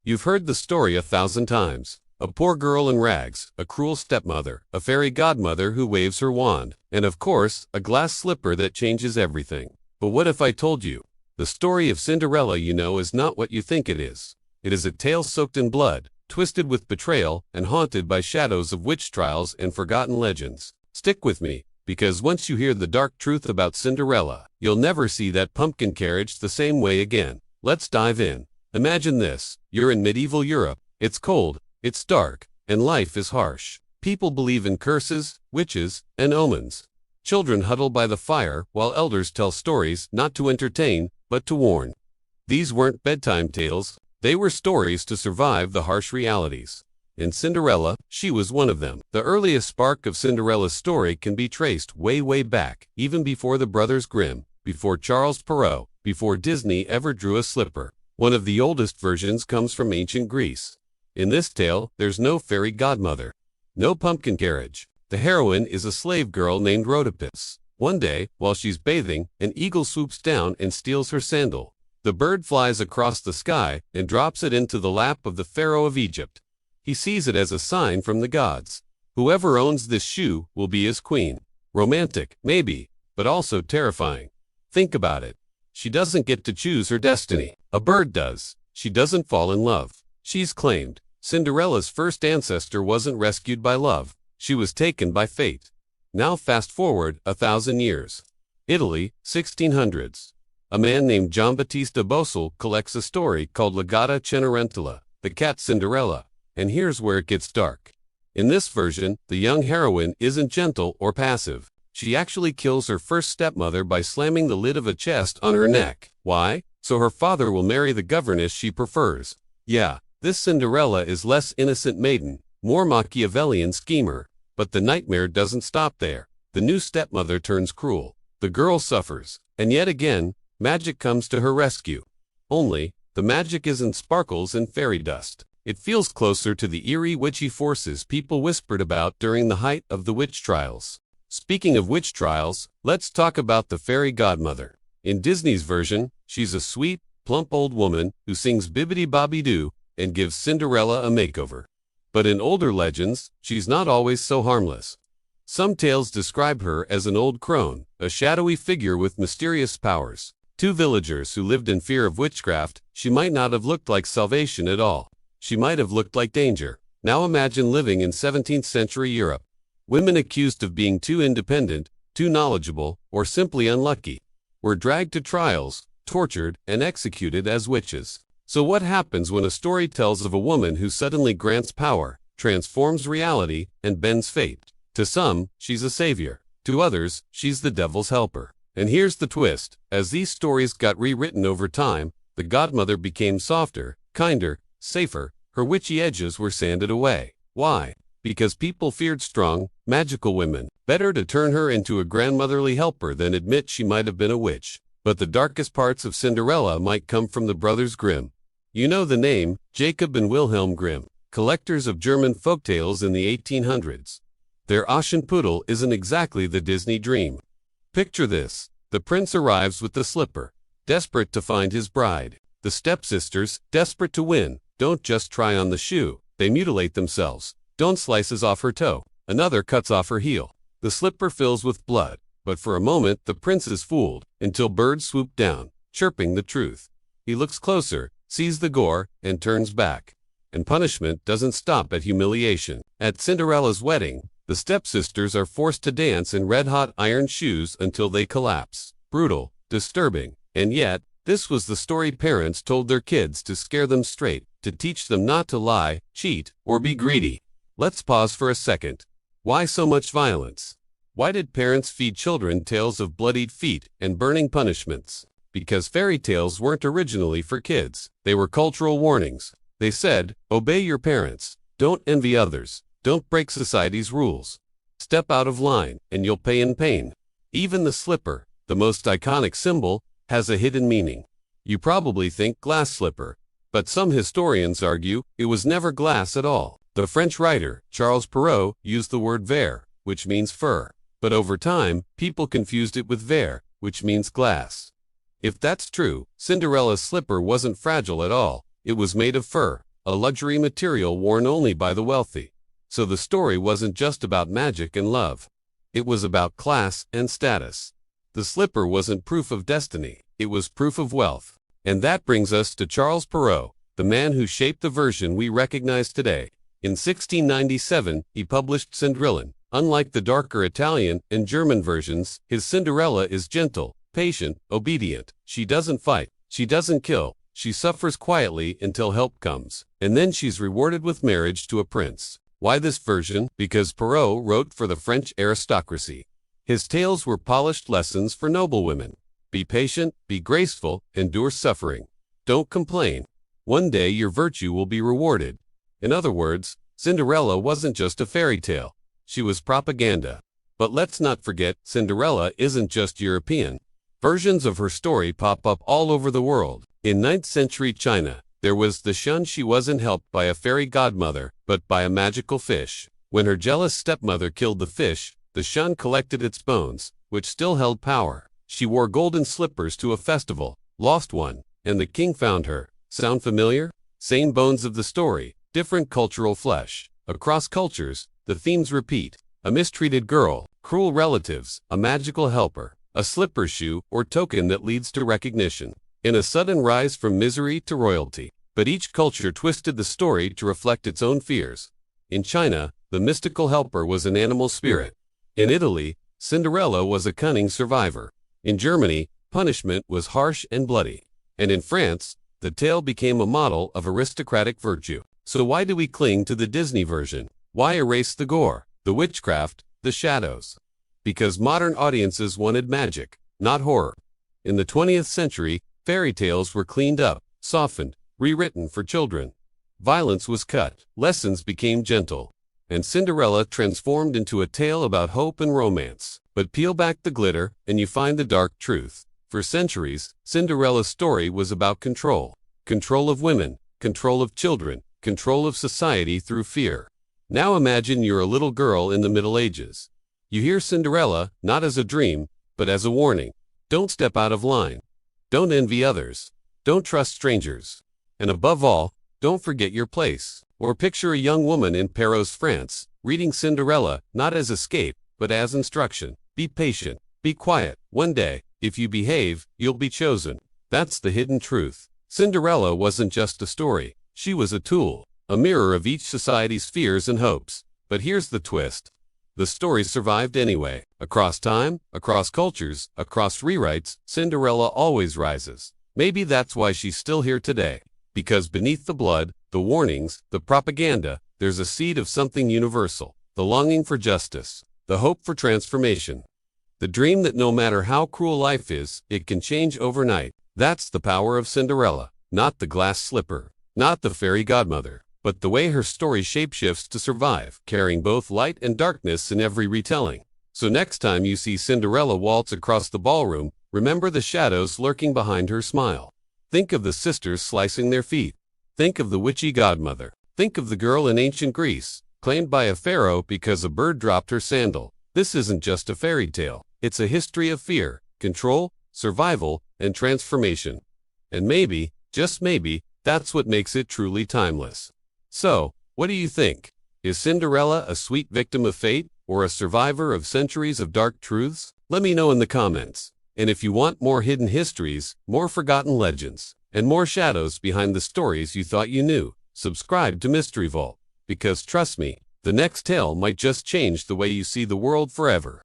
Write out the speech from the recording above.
You've heard the story 1,000 times. A poor girl in rags, a cruel stepmother, a fairy godmother who waves her wand, and of course, a glass slipper that changes everything. But what if I told you? The story of Cinderella, is not what you think it is. It is a tale soaked in blood, twisted with betrayal, and haunted by shadows of witch trials and forgotten legends. Stick with me, because once you hear the dark truth about Cinderella, you'll never see that pumpkin carriage the same way again. Let's dive in. Imagine this. You're in medieval Europe. It's cold, it's dark, and life is harsh. People believe in curses, witches, and omens. Children huddle by the fire while elders tell stories not to entertain, but to warn. These weren't bedtime tales. They were stories to survive the harsh realities. In Cinderella, she was one of them. The earliest spark of Cinderella's story can be traced way back, even before the Brothers Grimm, before Charles Perrault, before Disney ever drew a slipper. One of the oldest versions comes from ancient Greece. In this tale, there's no fairy godmother, no pumpkin carriage. The heroine is a slave girl named Rhodopis. One day, while she's bathing, an eagle swoops down and steals her sandal. The bird flies across the sky and drops it into the lap of the Pharaoh of Egypt. He sees it as a sign from the gods. Whoever owns this shoe will be his queen. Romantic, maybe, but also terrifying. Think about it. She doesn't get to choose her destiny. A bird does. She doesn't fall in love. She's claimed. Cinderella's first ancestor wasn't rescued by love. She was taken by fate. Now fast forward 1,000 years. Italy, 1600s. A man named Giambattista Bosel collects a story called La Gatta Cenerentola, the cat Cinderella. And here's where it gets dark. In this version, the young heroine isn't gentle or passive. She actually kills her first stepmother by slamming the lid of a chest on her neck. Why? So her father will marry the governess she prefers. Yeah, this Cinderella is less innocent maiden, more Machiavellian schemer. But the nightmare doesn't stop there. The new stepmother turns cruel. The girl suffers. And yet again, magic comes to her rescue. Only, the magic isn't sparkles and fairy dust. It feels closer to the eerie witchy forces people whispered about during the height of the witch trials. Speaking of witch trials, let's talk about the fairy godmother. In Disney's version, she's a sweet, plump old woman who sings bibbidi-bobbidi-doo and gives Cinderella a makeover. But in older legends, she's not always so harmless. Some tales describe her as an old crone, a shadowy figure with mysterious powers. To villagers who lived in fear of witchcraft, she might not have looked like salvation at all. She might have looked like danger. Now imagine living in 17th century Europe. Women accused of being too independent, too knowledgeable, or simply unlucky were dragged to trials, tortured, and executed as witches. So what happens when a story tells of a woman who suddenly grants power, transforms reality, and bends fate? To some, she's a savior. To others, she's the devil's helper. And here's the twist. As these stories got rewritten over time, the godmother became softer, kinder, safer. Her witchy edges were sanded away. Why? Because people feared strong, magical women. Better to turn her into a grandmotherly helper than admit she might have been a witch. But the darkest parts of Cinderella might come from the Brothers Grimm. You know the name, Jacob and Wilhelm Grimm, collectors of German folktales in the 1800s. Their Aschenputtel isn't exactly the Disney dream. Picture this. The prince arrives with the slipper, desperate to find his bride. The stepsisters, desperate to win, don't just try on the shoe, they mutilate themselves. One slices off her toe, another cuts off her heel. The slipper fills with blood, but for a moment the prince is fooled, until birds swoop down, chirping the truth. He looks closer, sees the gore, and turns back. And punishment doesn't stop at humiliation. At Cinderella's wedding, the stepsisters are forced to dance in red-hot iron shoes until they collapse. Brutal, disturbing, and yet, this was the story parents told their kids to scare them straight, to teach them not to lie, cheat, or be greedy. Let's pause for a second. Why so much violence? Why did parents feed children tales of bloodied feet and burning punishments? Because fairy tales weren't originally for kids. They were cultural warnings. They said, obey your parents, don't envy others, don't break society's rules. Step out of line, and you'll pay in pain. Even the slipper, the most iconic symbol, has a hidden meaning. You probably think glass slipper, but some historians argue it was never glass at all. The French writer, Charles Perrault, used the word verre, which means fur. But over time, people confused it with verre, which means glass. If that's true, Cinderella's slipper wasn't fragile at all. It was made of fur. a luxury material worn only by the wealthy. So the story wasn't just about magic and love. It was about class and status. The slipper wasn't proof of destiny, it was proof of wealth. And that brings us to Charles Perrault, the man who shaped the version we recognize today. In 1697, he published Cinderella. Unlike the darker Italian and German versions, his Cinderella is gentle, patient, obedient. She doesn't fight, she doesn't kill, she suffers quietly until help comes, and then she's rewarded with marriage to a prince. Why this version? Because Perrault wrote for the French aristocracy. His tales were polished lessons for noblewomen. Be patient, be graceful, endure suffering. Don't complain. One day your virtue will be rewarded. In other words, Cinderella wasn't just a fairy tale. She was propaganda. But let's not forget, Cinderella isn't just European. Versions of her story pop up all over the world. In 9th century China, there was the Shun. She wasn't helped by a fairy godmother, but by a magical fish. When her jealous stepmother killed the fish, the Shun collected its bones, which still held power. She wore golden slippers to a festival, lost one, and the king found her. Sound familiar? Same bones of the story, different cultural flesh. Across cultures, the themes repeat. A mistreated girl, cruel relatives, a magical helper, a slipper shoe or token that leads to recognition. In a sudden rise from misery to royalty. But each culture twisted the story to reflect its own fears. In China, the mystical helper was an animal spirit. In Italy, Cinderella was a cunning survivor. In Germany, punishment was harsh and bloody. And in France, the tale became a model of aristocratic virtue. So why do we cling to the Disney version? Why erase the gore, the witchcraft, the shadows? Because modern audiences wanted magic, not horror. In the 20th century, fairy tales were cleaned up, softened, rewritten for children. Violence was cut, lessons became gentle, and Cinderella transformed into a tale about hope and romance. But peel back the glitter, and you find the dark truth. For centuries, Cinderella's story was about control. Control of women, control of children, control of society through fear. Now imagine you're a little girl in the Middle Ages. You hear Cinderella, not as a dream, but as a warning. Don't step out of line. Don't envy others. Don't trust strangers. And above all, don't forget your place. Or picture a young woman in Perrault's France, reading Cinderella, not as escape, but as instruction. Be patient. Be quiet. One day, if you behave, you'll be chosen. That's the hidden truth. Cinderella wasn't just a story. She was a tool, a mirror of each society's fears and hopes. But here's the twist. The story survived anyway. Across time, across cultures, across rewrites, Cinderella always rises. Maybe that's why she's still here today. Because beneath the blood, the warnings, the propaganda, there's a seed of something universal. The longing for justice. The hope for transformation. The dream that no matter how cruel life is, it can change overnight. That's the power of Cinderella. Not the glass slipper. Not the fairy godmother. But the way her story shapeshifts to survive, carrying both light and darkness in every retelling. So next time you see Cinderella waltz across the ballroom, remember the shadows lurking behind her smile. Think of the sisters slicing their feet. Think of the witchy godmother. Think of the girl in ancient Greece, claimed by a pharaoh because a bird dropped her sandal. This isn't just a fairy tale. It's a history of fear, control, survival, and transformation. And maybe, just maybe, that's what makes it truly timeless. So, what do you think? Is Cinderella a sweet victim of fate, or a survivor of centuries of dark truths? Let me know in the comments. And if you want more hidden histories, more forgotten legends, and more shadows behind the stories you thought you knew, subscribe to Mystery Vault. Because trust me, the next tale might just change the way you see the world forever.